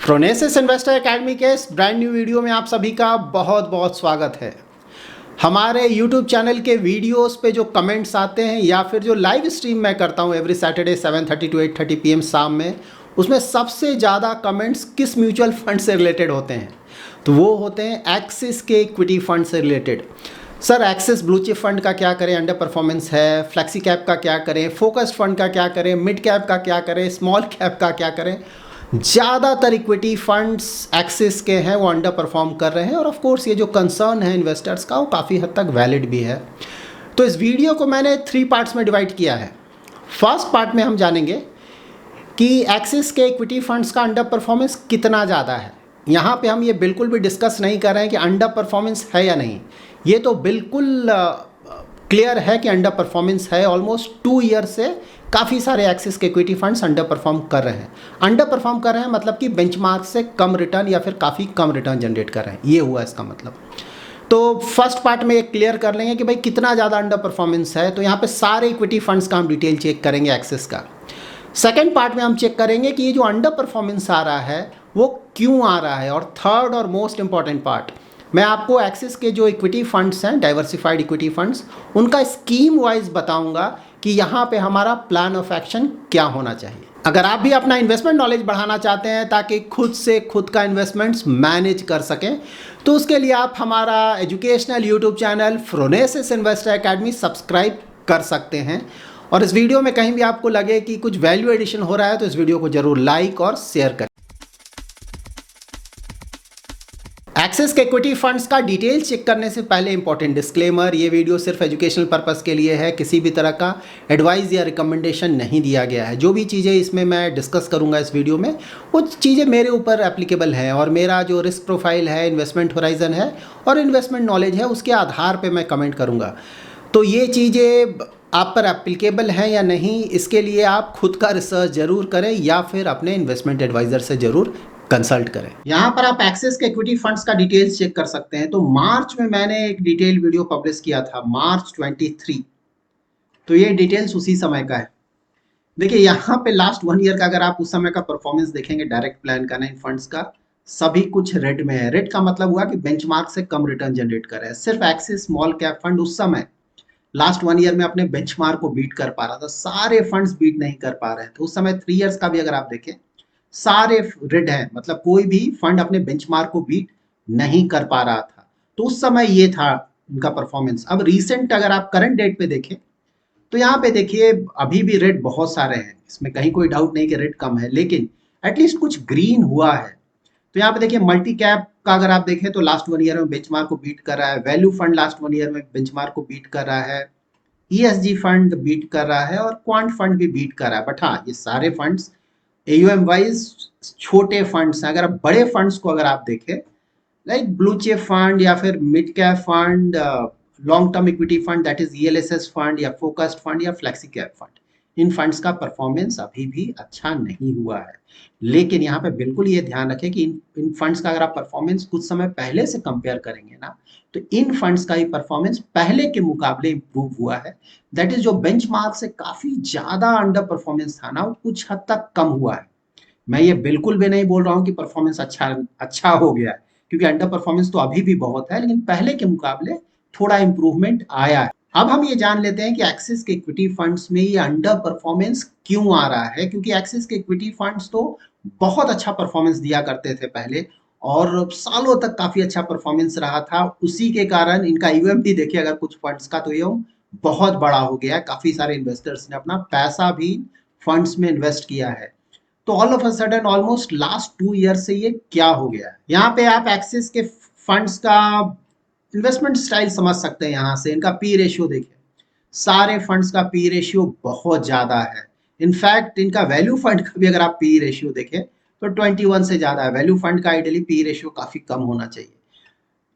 Phronesis investor academy के इस brand new video में आप सभी का बहुत बहुत स्वागत है। हमारे यूट्यूब चैनल के वीडियोस पे जो कमेंट्स आते हैं या फिर जो लाइव स्ट्रीम मैं करता हूँ एवरी सैटरडे 7:30 to 8:30 PM शाम में, उसमें सबसे ज़्यादा कमेंट्स किस म्यूचुअल फंड से रिलेटेड होते हैं? तो वो होते हैं एक्सिस के इक्विटी फंड से related. Sir axis blue chip fund का क्या करें, अंडर परफॉर्मेंस है, फ्लेक्सी कैप का क्या करें, फोकस्ड फंड का क्या करें, मिड कैप का क्या करें, स्मॉल कैप का क्या करें? ज़्यादातर इक्विटी फंड्स एक्सिस के हैं वो अंडर परफॉर्म कर रहे हैं और ऑफ कोर्स ये जो कंसर्न है इन्वेस्टर्स का वो काफ़ी हद तक वैलिड भी है। तो इस वीडियो को मैंने 3 पार्ट्स में डिवाइड किया है। फर्स्ट पार्ट में हम जानेंगे कि एक्सिस के इक्विटी फंड्स का अंडर परफॉर्मेंस कितना ज़्यादा है। यहाँ पे हम ये बिल्कुल भी डिस्कस नहीं कर रहे हैं कि अंडर परफॉर्मेंस है या नहीं, ये तो बिल्कुल क्लियर है कि अंडर परफॉर्मेंस है। ऑलमोस्ट 2 ईयर से काफ़ी सारे एक्सिस के इक्विटी फंड्स अंडर परफॉर्म कर रहे हैं। अंडर परफॉर्म कर रहे हैं मतलब कि बेंचमार्क से कम रिटर्न या फिर काफ़ी कम रिटर्न जनरेट कर रहे हैं, ये हुआ इसका मतलब। तो फर्स्ट पार्ट में एक क्लियर कर लेंगे कि भाई कितना ज़्यादा अंडर परफॉर्मेंस है। तो यहाँ पे सारे इक्विटी फंड्स का हम डिटेल चेक करेंगे एक्सिस का। सेकेंड पार्ट में हम चेक करेंगे कि ये जो अंडर परफॉर्मेंस आ रहा है वो क्यों आ रहा है। और थर्ड और मोस्ट इंपॉर्टेंट पार्ट, मैं आपको एक्सिस के जो इक्विटी फंड्स हैं, डाइवर्सिफाइड इक्विटी फंड्स, उनका स्कीम वाइज बताऊंगा कि यहाँ पे हमारा प्लान ऑफ एक्शन क्या होना चाहिए। अगर आप भी अपना इन्वेस्टमेंट नॉलेज बढ़ाना चाहते हैं ताकि खुद से खुद का इन्वेस्टमेंट्स मैनेज कर सकें, तो उसके लिए आप हमारा educational YouTube channel Phronesis investor academy subscribe कर सकते हैं। और इस वीडियो में कहीं भी आपको लगे कि कुछ वैल्यू एडिशन हो रहा है तो इस वीडियो को जरूर लाइक और शेयर करें। एक्सिस के इक्विटी फंड्स का डिटेल चेक करने से पहले इंपॉर्टेंट डिस्क्लेमर, ये वीडियो सिर्फ एजुकेशनल पर्पस के लिए है, किसी भी तरह का एडवाइस या रिकमेंडेशन नहीं दिया गया है। जो भी चीज़ें इसमें मैं डिस्कस करूंगा इस वीडियो में, वो चीज़ें मेरे ऊपर एप्लीकेबल हैं और मेरा जो रिस्क प्रोफाइल है, इन्वेस्टमेंट होराइजन है और इन्वेस्टमेंट नॉलेज है, उसके आधार पर मैं कमेंट करूँगा। तो ये चीज़ें आप पर एप्लीकेबल हैं या नहीं, इसके लिए आप खुद का रिसर्च ज़रूर करें या फिर अपने इन्वेस्टमेंट एडवाइज़र से ज़रूर कंसल्ट करें। यहाँ पर आप एक्सिस के इक्विटी फंड्स का डिटेल्स चेक कर सकते हैं। तो मार्च में मैंने एक डिटेल वीडियो पब्लिश किया था, मार्च 23। तो ये डिटेल्स उसी समय का है। देखिए यहाँ पे लास्ट 1 ईयर का अगर आप उस समय का परफॉर्मेंस देखेंगे डायरेक्ट प्लान का, इन फंड्स का, सभी कुछ रेड में है। रेड का मतलब हुआ कि बेंचमार्क से कम रिटर्न जनरेट कर रहे हैं। सिर्फ एक्सिस स्मॉल कैप फंड उस समय लास्ट 1 ईयर में अपने बेंचमार्क को बीट कर पा रहा था, सारे फंड्स बीट नहीं कर पा रहे थे। उस समय 3 ईयर्स का भी अगर आप देखें, सारे रेड हैं, मतलब कोई भी फंड अपने बेंचमार्क को बीट नहीं कर पा रहा था। तो उस समय ये था उनका परफॉर्मेंस। अब रीसेंट अगर आप करंट डेट पे देखें तो यहाँ पे देखिए अभी भी रेड बहुत सारे हैं, इसमें कहीं कोई डाउट नहीं कि रेड कम है, लेकिन एटलीस्ट कुछ ग्रीन हुआ है। तो यहाँ पे देखिए मल्टी कैप का अगर आप देखें तो लास्ट 1 ईयर में बेंचमार्क को बीट कर रहा है। वैल्यू फंड लास्ट 1 ईयर में बेंचमार्क को बीट कर रहा है। ESG फंड बीट कर रहा है और क्वांट फंड भी बीट कर रहा है। बट हाँ, ये सारे फंड्स AUM वाइज छोटे फंड्स हैं। अगर आप बड़े फंड्स को अगर आप देखें, लाइक ब्लू चिप फंड या फिर mid cap fund, long term equity fund that is ELSS fund या फोकस्ड फंड या फ्लेक्सी कैप फंड, इन फंड्स का परफॉर्मेंस अभी भी अच्छा नहीं हुआ है। लेकिन यहाँ पे बिल्कुल ये ध्यान रखें कि इन फंड्स का अगर आप परफॉर्मेंस कुछ समय पहले से कंपेयर करेंगे ना, तो इन फंड्स का ही परफॉर्मेंस पहले के मुकाबले इंप्रूव हुआ है। दैट इज जो बेंचमार्क से काफी ज्यादा अंडर परफॉर्मेंस था ना, वो कुछ हद तक कम हुआ है। मैं ये बिल्कुल भी नहीं बोल रहा हूँ कि परफॉर्मेंस अच्छा हो गया है, क्योंकि अंडर परफॉर्मेंस तो अभी भी बहुत है, लेकिन पहले के मुकाबले थोड़ा इंप्रूवमेंट आया है। अब हम ये जान लेते हैं कि एक्सिस के इक्विटी फंड्स में ये अंडर परफॉर्मेंस क्यों आ रहा है। क्योंकि एक्सिस के इक्विटी फंड्स तो बहुत अच्छा परफॉर्मेंस दिया करते थे पहले और सालों तक काफी अच्छा परफॉर्मेंस रहा था। उसी के कारण इनका ईयूएम भी देखिए अगर कुछ फंड्स का, तो ईयूएम बहुत बड़ा हो गया है। काफी सारे इन्वेस्टर्स ने अपना पैसा भी फंड्स में इन्वेस्ट किया है। तो all of a sudden almost last 2 year से ये क्या हो गया है। यहाँ पे आप एक्सिस के फंड्स का इन्वेस्टमेंट स्टाइल समझ सकते हैं। यहाँ से इनका पी रेशियो देखिए, सारे फंड्स का पी रेशियो बहुत ज्यादा है। इनफैक्ट इनका वैल्यू फंड का भी अगर आप पी रेशियो देखें तो 21 से ज्यादा है। वैल्यू फंड का आइडियली पी रेशियो काफी कम होना चाहिए।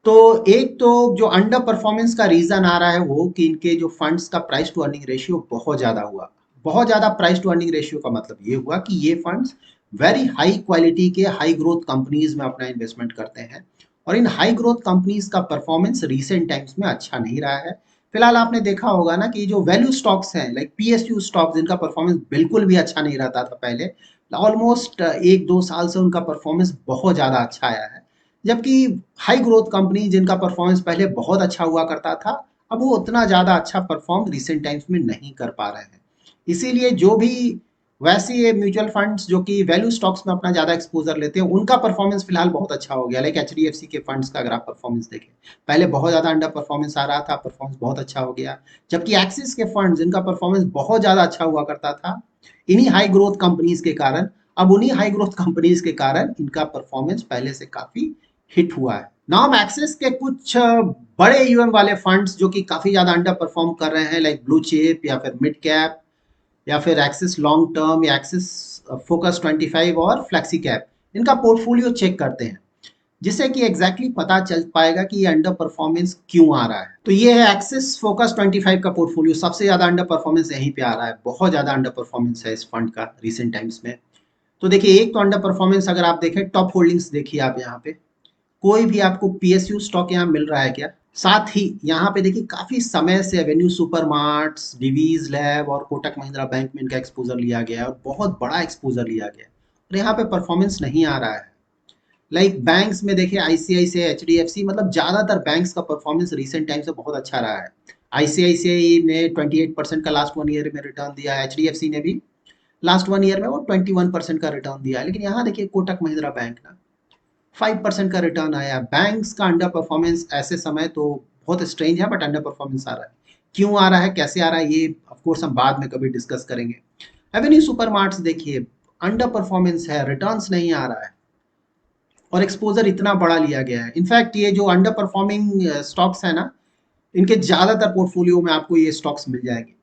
तो एक तो जो अंडर परफॉर्मेंस का रीजन आ रहा है वो कि इनके जो फंड्स का प्राइस टू अर्निंग रेशियो बहुत ज्यादा हुआ। बहुत ज्यादा प्राइस टू अर्निंग रेशियो का मतलब ये हुआ कि ये फंड्स वेरी हाई क्वालिटी के हाई ग्रोथ कंपनीज में अपना इन्वेस्टमेंट करते हैं और इन हाई ग्रोथ कंपनीज का परफॉर्मेंस रिसेंट टाइम्स में अच्छा नहीं रहा है। फिलहाल आपने देखा होगा ना कि जो वैल्यू स्टॉक्स हैं, लाइक PSU स्टॉक्स, जिनका परफॉर्मेंस बिल्कुल भी अच्छा नहीं रहता था पहले, ऑलमोस्ट 1-2 साल से उनका परफॉर्मेंस बहुत ज़्यादा अच्छा आया है। जबकि हाई ग्रोथ कंपनी जिनका परफॉर्मेंस पहले बहुत अच्छा हुआ करता था, अब वो उतना ज़्यादा अच्छा परफॉर्म रिसेंट टाइम्स में नहीं कर पा रहे हैं। इसीलिए जो भी वैसे ये म्यूचुअल फंड्स जो कि वैल्यू स्टॉक्स में अपना ज़्यादा एक्सपोजर लेते हैं, उनका परफॉर्मेंस फिलहाल बहुत अच्छा हो गया। लाइक एचडीएफसी के फंड्स का अगर आप परफॉर्मेंस देखें, पहले बहुत ज़्यादा अंडर परफॉर्मेंस आ रहा था, परफॉर्मेंस बहुत अच्छा हो गया। जबकि एक्सिस के फंड्स जिनका परफॉर्मेंस बहुत ज़्यादा अच्छा हुआ करता था, इन्हीं हाई ग्रोथ कंपनीज के कारण, अब उन्हीं हाई ग्रोथ कंपनीज के कारण इनका परफॉर्मेंस पहले से काफी हिट हुआ है। नाउ हम एक्सिस के कुछ बड़े यूएम वाले फंड्स जो कि काफी ज्यादा अंडर परफॉर्म कर रहे हैं, लाइक ब्लू चिप या फिर मिड कैप या फिर एक्सिस लॉन्ग टर्म या एक्सिस फोकस 25 और फ्लेक्सी कैप, इनका पोर्टफोलियो चेक करते हैं, जिससे कि एग्जैक्टली पता चल पाएगा कि ये अंडर परफॉर्मेंस क्यों आ रहा है। तो ये है एक्सिस फोकस 25 का पोर्टफोलियो। सबसे ज्यादा अंडर परफॉर्मेंस यहीं पे आ रहा है, बहुत ज्यादा अंडर परफॉर्मेंस है इस फंड का रिसेंट टाइम्स में। तो देखिए, एक तो अंडर परफॉर्मेंस अगर आप देखें, टॉप होल्डिंग्स देखिए आप यहाँ पे, कोई भी आपको पीएसयू स्टॉक यहाँ मिल रहा है क्या? साथ ही यहाँ पे देखिए, काफी समय से एवेन्यू सुपरमार्ट्स, डिवीज लैब और कोटक महिंद्रा बैंक में इनका एक्सपोजर लिया गया है और बहुत बड़ा एक्सपोजर लिया गया है, और यहाँ पे परफॉर्मेंस नहीं आ रहा है। लाइक बैंक्स में देखिए, आईसीआईसीआई, एचडीएफसी, मतलब ज्यादातर बैंक्स का परफॉर्मेंस रिसेंट टाइम से बहुत अच्छा रहा है। आईसीआईसीआई ने 28% का लास्ट 1 ईयर में रिटर्न दिया है, एचडीएफसी ने भी लास्ट 1 ईयर में वो 21% का रिटर्न दिया है। लेकिन यहाँ देखिए, कोटक महिंद्रा बैंक ना 5% का रिटर्न आया। बैंक्स का अंडर परफॉर्मेंस ऐसे समय तो बहुत स्ट्रेंज है, बट अंडर परफॉर्मेंस आ रहा है। क्यों आ रहा है, कैसे आ रहा है, ये ऑफकोर्स हम बाद में कभी डिस्कस करेंगे। एवेन्यू सुपरमार्ट्स देखिए, अंडर परफॉर्मेंस है, रिटर्न्स नहीं आ रहा है और एक्सपोजर इतना बड़ा लिया गया है। इनफैक्ट ये जो अंडर परफॉर्मिंग स्टॉक्स है ना, इनके ज्यादातर पोर्टफोलियो में आपको ये स्टॉक्स मिल जाएंगे।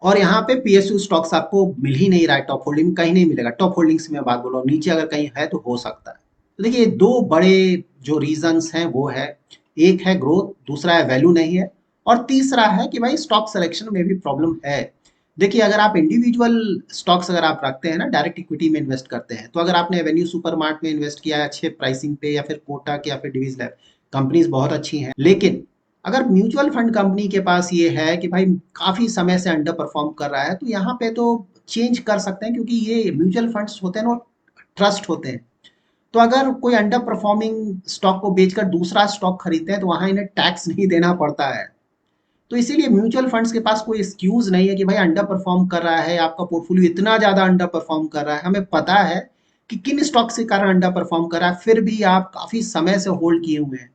और यहाँ पे पीएसयू स्टॉक्स आपको मिल ही नहीं रहा है, टॉप होल्डिंग कहीं नहीं मिलेगा। टॉप होल्डिंग्स में बात बोल रहा हूँ, नीचे अगर कहीं है तो हो सकता है। तो देखिए, दो बड़े जो रीजंस हैं वो है, एक है ग्रोथ, दूसरा है वैल्यू नहीं है, और तीसरा है कि भाई स्टॉक सिलेक्शन में भी प्रॉब्लम है। देखिए, अगर आप इंडिविजुअल स्टॉक्स अगर आप रखते हैं ना, डायरेक्ट इक्विटी में इन्वेस्ट करते हैं, तो अगर आपने एवेन्यू सुपरमार्ट में इन्वेस्ट किया है अच्छे प्राइसिंग पे, या फिर कोटक या फिर डिवीज लैब, कंपनीज बहुत अच्छी हैं, लेकिन अगर म्यूचुअल फंड कंपनी के पास ये है कि भाई काफी समय से अंडर परफॉर्म कर रहा है, तो यहाँ पे तो चेंज कर सकते हैं, क्योंकि ये म्यूचुअल फंड्स होते हैं ना, ट्रस्ट होते हैं। तो अगर कोई अंडर परफॉर्मिंग स्टॉक को बेचकर दूसरा स्टॉक खरीदते हैं, तो वहां इन्हें टैक्स नहीं देना पड़ता है। तो इसीलिए म्यूचुअल फंड्स के पास कोई एक्सक्यूज नहीं है कि भाई अंडर परफॉर्म कर रहा है, आपका पोर्टफोलियो इतना ज्यादा अंडर परफॉर्म कर रहा है, हमें पता है कि किन स्टॉक्स के कारण अंडर परफॉर्म कर रहा है, फिर भी आप काफी समय से होल्ड किए हुए हैं।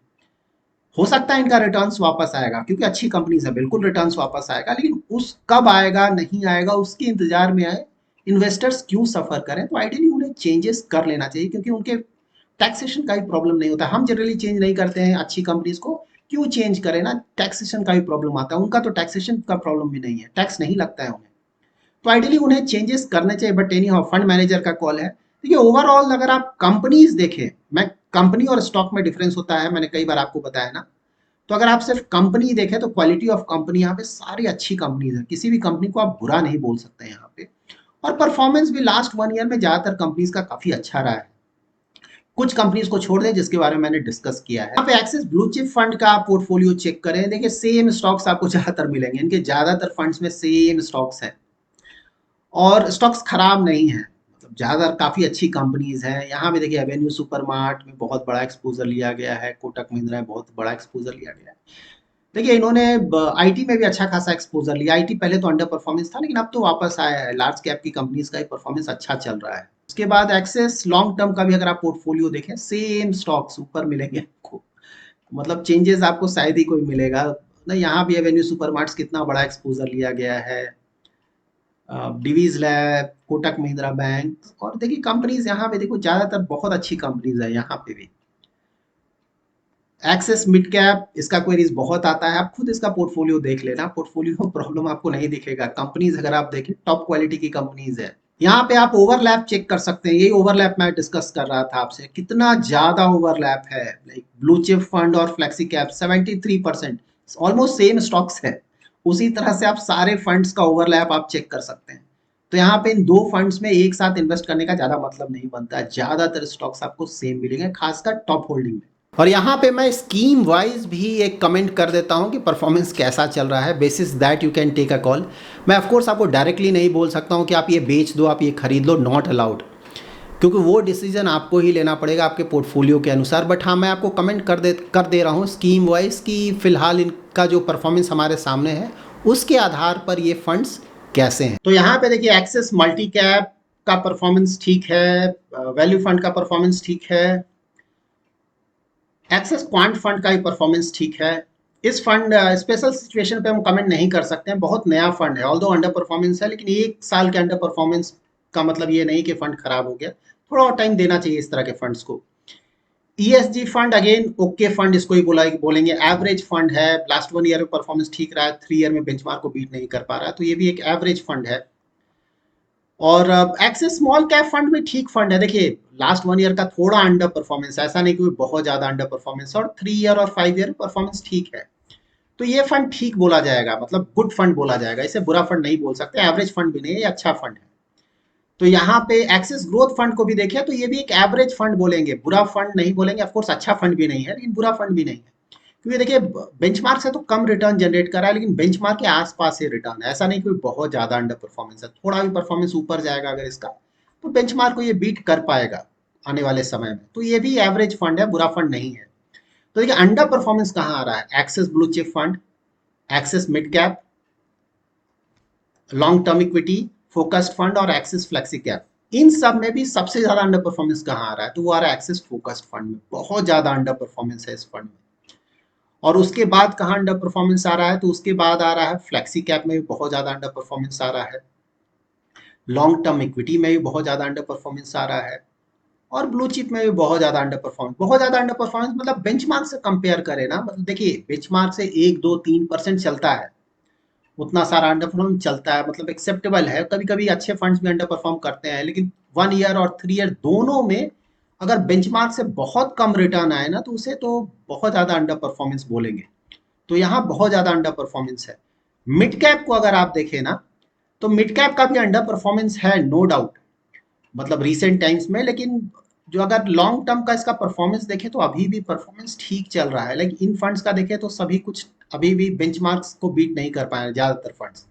हो सकता है इनका रिटर्न्स वापस आएगा, क्योंकि अच्छी कंपनीज है, बिल्कुल रिटर्न्स वापस आएगा, लेकिन उस कब आएगा नहीं आएगा उसके इंतजार में आए इन्वेस्टर्स क्यों सफर करें। तो आइडियली उन्हें चेंजेस कर लेना चाहिए, क्योंकि उनके टैक्सेशन का भी प्रॉब्लम नहीं होता। हम जनरली चेंज नहीं करते हैं अच्छी कंपनीज को, क्यों चेंज करें ना, टैक्सेशन का भी प्रॉब्लम आता है। उनका तो टैक्सेशन का प्रॉब्लम भी नहीं है, टैक्स नहीं लगता है उन्हें। तो आइडियली उन्हें चेंजेस करने चाहिए, but any how fund manager का कॉल है। देखिए, ओवरऑल अगर आप कंपनीज देखें, मैं कंपनी और स्टॉक में डिफरेंस होता है, मैंने कई बार आपको बताया ना। तो अगर आप सिर्फ कंपनी देखें, तो क्वालिटी ऑफ कंपनी यहाँ पे सारी अच्छी कंपनीज है, किसी भी कंपनी को आप बुरा नहीं बोल सकते यहाँ पे। और परफॉर्मेंस भी लास्ट 1 ईयर में ज्यादातर कंपनीज का काफी अच्छा रहा है। कुछ कंपनीज को छोड़ दें जिसके बारे में मैंने डिस्कस किया है। यहाँ पे एक्सिस ब्लू चिप फंड का पोर्टफोलियो चेक करें, देखिए सेम स्टॉक्स आपको ज्यादातर मिलेंगे, इनके ज्यादातर फंड्स में सेम स्टॉक्स हैं और स्टॉक्स खराब नहीं है, मतलब ज्यादा काफी अच्छी कंपनीज हैं। यहाँ पे देखिए, एवेन्यू सुपरमार्ट में बहुत बड़ा एक्सपोजर लिया गया है, कोटक महिंद्रा में बहुत बड़ा एक्सपोजर लिया गया है। देखिए, इन्होंने आईटी में भी अच्छा खासा एक्सपोजर लिया। आईटी पहले तो अंडर परफॉर्मेंस था, लेकिन अब तो वापस आया है, लार्ज कैप की कंपनीज का परफॉर्मेंस अच्छा चल रहा है। उसके बाद एक्सेस लॉन्ग टर्म का भी अगर आप पोर्टफोलियो देखें, सेम स्टॉक्स ऊपर मिलेंगे आपको, मतलब चेंजेस आपको शायद ही कोई मिलेगा ना। यहाँ भी एवेन्यू सुपरमार्ट्स कितना बड़ा एक्सपोजर लिया गया है, डिवीज लैब, कोटक महिंद्रा बैंक, और देखिए कंपनीज यहाँ पे देखो ज्यादातर बहुत अच्छी कंपनीज है। यहाँ पे भी एक्सेस मिड कैप, इसका क्वेरीज बहुत आता है, आप खुद इसका पोर्टफोलियो देख लेना, पोर्टफोलियो प्रॉब्लम आपको नहीं दिखेगा। कंपनीज अगर आप देखें, टॉप क्वालिटी की कंपनीज है। यहाँ पे आप ओवरलैप चेक कर सकते हैं, यही ओवरलैप मैं डिस्कस कर रहा था आपसे, कितना ज्यादा ओवरलैप है। लाइक ब्लू चिप फंड और flexi cap 73%, almost same stocks है। उसी तरह से आप सारे फंड्स का ओवरलैप आप चेक कर सकते हैं। तो यहाँ पे इन दो फंड्स में एक साथ इन्वेस्ट करने का ज्यादा मतलब नहीं बनता है, ज्यादातर स्टॉक्स आपको सेम मिलेंगे, खासकर टॉप होल्डिंग में। और यहाँ पे मैं स्कीम वाइज भी एक कमेंट कर देता हूँ कि परफॉर्मेंस कैसा चल रहा है, basis that you can take a call. मैं ऑफ कोर्स आपको डायरेक्टली नहीं बोल सकता हूँ कि आप ये बेच दो, आप ये खरीद लो, नॉट अलाउड, क्योंकि वो डिसीजन आपको ही लेना पड़ेगा आपके पोर्टफोलियो के अनुसार। बट हाँ, मैं आपको कमेंट कर दे रहा हूँ स्कीम वाइज कि फ़िलहाल इनका जो परफॉर्मेंस हमारे सामने है उसके आधार पर ये फंड्स कैसे हैं। तो यहाँ पे देखिए एक्सिस मल्टी कैप का परफॉर्मेंस ठीक है, वैल्यू फंड का परफॉर्मेंस ठीक है, एक्सिस क्वांट फंड का भी परफॉर्मेंस ठीक है। इस फंड स्पेशल सिचुएशन पे हम कमेंट नहीं कर सकते हैं, बहुत नया फंड है, ऑल्दो अंडर परफॉर्मेंस है, लेकिन एक साल के अंडर परफॉर्मेंस का मतलब ये नहीं कि फंड खराब हो गया, थोड़ा और टाइम देना चाहिए इस तरह के फंड्स को। ESG fund again okay fund इसको ही बोलेंगे, एवरेज फंड है, लास्ट 1 ईयर में परफॉर्मेंस ठीक रहा है, 3 ईयर में बेंचमार्क को बीट नहीं कर पा रहा है, तो ये भी एक एवरेज फंड है। और एक्सिस स्मॉल कैप फंड भी ठीक फंड है। देखिए लास्ट 1 ईयर का थोड़ा अंडर परफॉर्मेंस, ऐसा नहीं कि बहुत ज्यादा अंडर परफॉर्मेंस, और 3 ईयर और 5 ईयर परफॉर्मेंस ठीक है, तो ये फंड ठीक बोला जाएगा, मतलब गुड फंड बोला जाएगा, इसे बुरा फंड नहीं बोल सकते, एवरेज फंड भी नहीं है, ये अच्छा फंड है। तो यहाँ पे एक्सिस ग्रोथ फंड को भी देखिए तो ये भी एक एवरेज फंड बोलेंगे, बुरा फंड नहीं बोलेंगे, ऑफकोर्स अच्छा फंड भी नहीं है लेकिन बुरा फंड भी नहीं है, क्योंकि देखिए बेंचमार्क से तो कम रिटर्न जनरेट कर रहा है, लेकिन बेंचमार्क के आसपास से रिटर्न है, ऐसा नहीं कोई बहुत ज्यादा अंडर परफॉर्मेंस है, थोड़ा भी परफॉर्मेंस ऊपर जाएगा अगर इसका तो बेंचमार्क को ये बीट कर पाएगा आने वाले समय में, तो ये भी एवरेज फंड है, बुरा फंड नहीं है। तो देखिए अंडर परफॉर्मेंस कहाँ आ रहा है, axis blue chip fund, axis mid cap, long term equity, focused fund और एक्सिस फ्लेक्सी कैप, इन सब में भी सबसे ज्यादा अंडर परफॉर्मेंस कहाँ आ रहा है, तो वो आ रहा है एक्सिस फोकस्ड फंड में, बहुत ज्यादा अंडर परफॉर्मेंस है इस फंड में। और उसके बाद कहाँ अंडर परफॉर्मेंस आ रहा है, तो उसके बाद आ रहा है फ्लेक्सी कैप में भी बहुत ज्यादा अंडर परफॉर्मेंस आ रहा है, लॉन्ग टर्म इक्विटी में भी बहुत ज्यादा अंडर परफॉर्मेंस आ रहा है, और ब्लू चिप में भी बहुत ज्यादा अंडर परफॉर्मेंस, बहुत ज्यादा अंडर परफॉर्मेंस मतलब बेंचमार्क से कंपेयर करें ना, मतलब देखिए बेंचमार्क से 1 2 3% चलता है, उतना सारा अंडर परफॉर्म चलता है, मतलब एक्सेप्टेबल है, कभी कभी अच्छे फंड्स भी अंडर परफॉर्म करते हैं, लेकिन 1 ईयर और 3 ईयर दोनों में अगर बेंचमार्क से बहुत कम रिटर्न आए ना तो उसे तो बहुत ज्यादा अंडर परफॉर्मेंस बोलेंगे, तो यहाँ बहुत ज्यादा अंडर परफॉर्मेंस है। मिड कैप को अगर आप देखें ना तो मिड कैप का भी अंडर परफॉर्मेंस है, नो डाउट, मतलब रिसेंट टाइम्स में, लेकिन जो अगर लॉन्ग टर्म का इसका परफॉर्मेंस देखें तो अभी भी परफॉर्मेंस ठीक चल रहा है, लेकिन इन फंड्स का देखें तो सभी कुछ अभी भी बेंचमार्क्स को बीट नहीं कर पाए ज्यादातर फंड्स,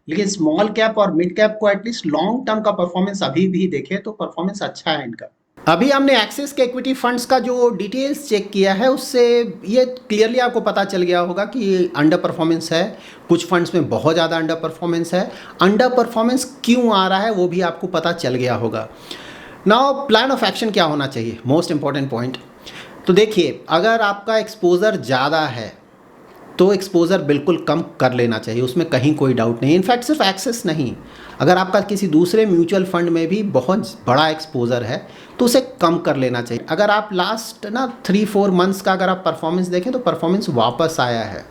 लेकिन स्मॉल कैप और मिड कैप को एटलीस्ट लॉन्ग टर्म का परफॉर्मेंस अभी भी देखें तो परफॉर्मेंस अच्छा है इनका। अभी हमने एक्सिस के इक्विटी फंड्स का जो डिटेल्स चेक किया है उससे ये क्लियरली आपको पता चल गया होगा कि अंडर परफॉर्मेंस है, कुछ फंड्स में बहुत ज़्यादा अंडर परफॉर्मेंस है, अंडर परफॉर्मेंस क्यों आ रहा है वो भी आपको पता चल गया होगा। नाउ प्लान ऑफ एक्शन क्या होना चाहिए, मोस्ट इंपॉर्टेंट पॉइंट। तो देखिए अगर आपका एक्सपोजर ज़्यादा है तो एक्सपोजर बिल्कुल कम कर लेना चाहिए, उसमें कहीं कोई डाउट नहीं, इनफैक्ट सिर्फ एक्सेस नहीं, अगर आपका किसी दूसरे म्यूचुअल फंड में भी बहुत बड़ा एक्सपोजर है तो उसे कम कर लेना चाहिए। अगर आप लास्ट ना 3 4 मंथ्स का अगर आप परफॉर्मेंस देखें तो परफॉर्मेंस वापस आया है,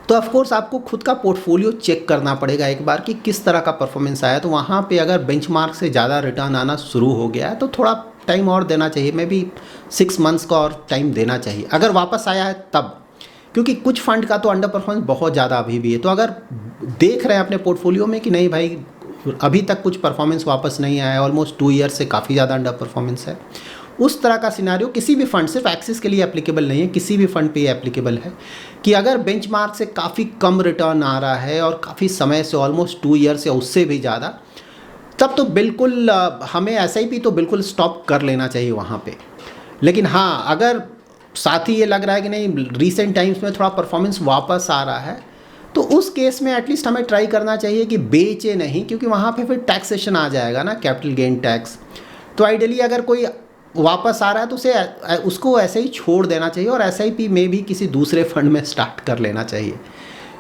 तो ऑफ कोर्स आपको खुद का पोर्टफोलियो चेक करना पड़ेगा एक बार कि किस तरह का परफॉर्मेंस आया, तो वहाँ पे अगर बेंचमार्क से ज़्यादा रिटर्न आना शुरू हो गया है तो थोड़ा टाइम और देना चाहिए, मे बी 6 मंथ्स का और टाइम देना चाहिए अगर वापस आया है तब, क्योंकि कुछ फंड का तो अंडर परफॉर्मेंस बहुत ज़्यादा अभी भी है। तो अगर देख रहे हैं अपने पोर्टफोलियो में कि नहीं भाई अभी तक कुछ परफॉर्मेंस वापस नहीं आया है, ऑलमोस्ट 2 ईयर से काफ़ी ज़्यादा अंडर परफॉर्मेंस है, उस तरह का सिनारियो किसी भी फंड, सिर्फ एक्सिस के लिए एप्लीकेबल नहीं है, किसी भी फंड पे ये एप्लीकेबल है कि अगर बेंचमार्क से काफ़ी कम रिटर्न आ रहा है और काफ़ी समय से ऑलमोस्ट 2 ईयर से उससे भी ज़्यादा, तब तो बिल्कुल हमें SIP तो बिल्कुल स्टॉप कर लेना चाहिए वहाँ पे। लेकिन हाँ अगर साथ ही ये लग रहा है कि नहीं रिसेंट टाइम्स में थोड़ा परफॉर्मेंस वापस आ रहा है तो उस केस में एटलीस्ट हमें ट्राई करना चाहिए कि बेचे नहीं, क्योंकि वहाँ पे फिर टैक्सेशन आ जाएगा ना, कैपिटल गेन टैक्स। तो आइडियली अगर कोई वापस आ रहा है तो उसको ऐसे ही छोड़ देना चाहिए और SIP में भी किसी दूसरे फंड में स्टार्ट कर लेना चाहिए।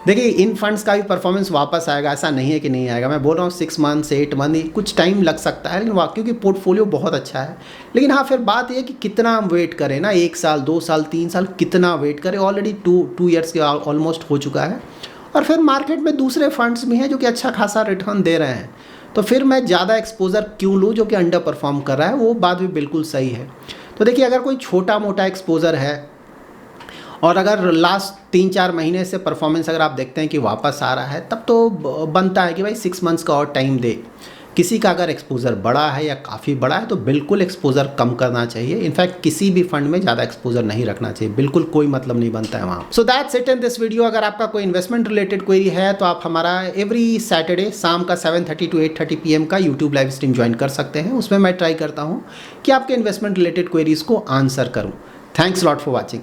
देखिए इन फंड्स का भी परफॉर्मेंस वापस आएगा, ऐसा नहीं है कि नहीं आएगा, मैं बोल रहा हूँ 6 मंथ्स 8 मंथ कुछ टाइम लग सकता है, लेकिन क्योंकि पोर्टफोलियो बहुत अच्छा है। लेकिन हाँ फिर बात ये कि कितना हम वेट करें ना, 1 साल 2 साल 3 साल कितना वेट करें, ऑलरेडी 2 ईयर्स के ऑलमोस्ट हो चुका है, और फिर मार्केट में दूसरे फंड्स भी हैं जो कि अच्छा खासा रिटर्न दे रहे हैं, तो फिर मैं ज़्यादा एक्सपोजर क्यों लूँ जो कि अंडर परफॉर्म कर रहा है, वो बात भी बिल्कुल सही है। तो देखिए अगर कोई छोटा मोटा एक्सपोजर है और अगर लास्ट 3 4 महीने से परफॉर्मेंस अगर आप देखते हैं कि वापस आ रहा है, तब तो बनता है कि भाई 6 मंथ्स का और टाइम दे, किसी का अगर एक्सपोजर बड़ा है या काफ़ी बड़ा है तो बिल्कुल एक्सपोजर कम करना चाहिए। इनफैक्ट किसी भी फंड में ज़्यादा एक्सपोजर नहीं रखना चाहिए, बिल्कुल कोई मतलब नहीं बनता है वहाँ। So that's it in this video. अगर आपका कोई इन्वेस्टमेंट रिलेटेड क्वेरी है तो आप हमारा एवरी सैटरडे शाम का 7:30 to 8:30 PM का यूट्यूब लाइव स्ट्रीम ज्वाइन कर सकते हैं। उसमें मैं ट्राई करता हूँ कि आपके इन्वेस्टमेंट रिलेटेड क्वेरीज को आंसर करूँ। Thanks lot for watching.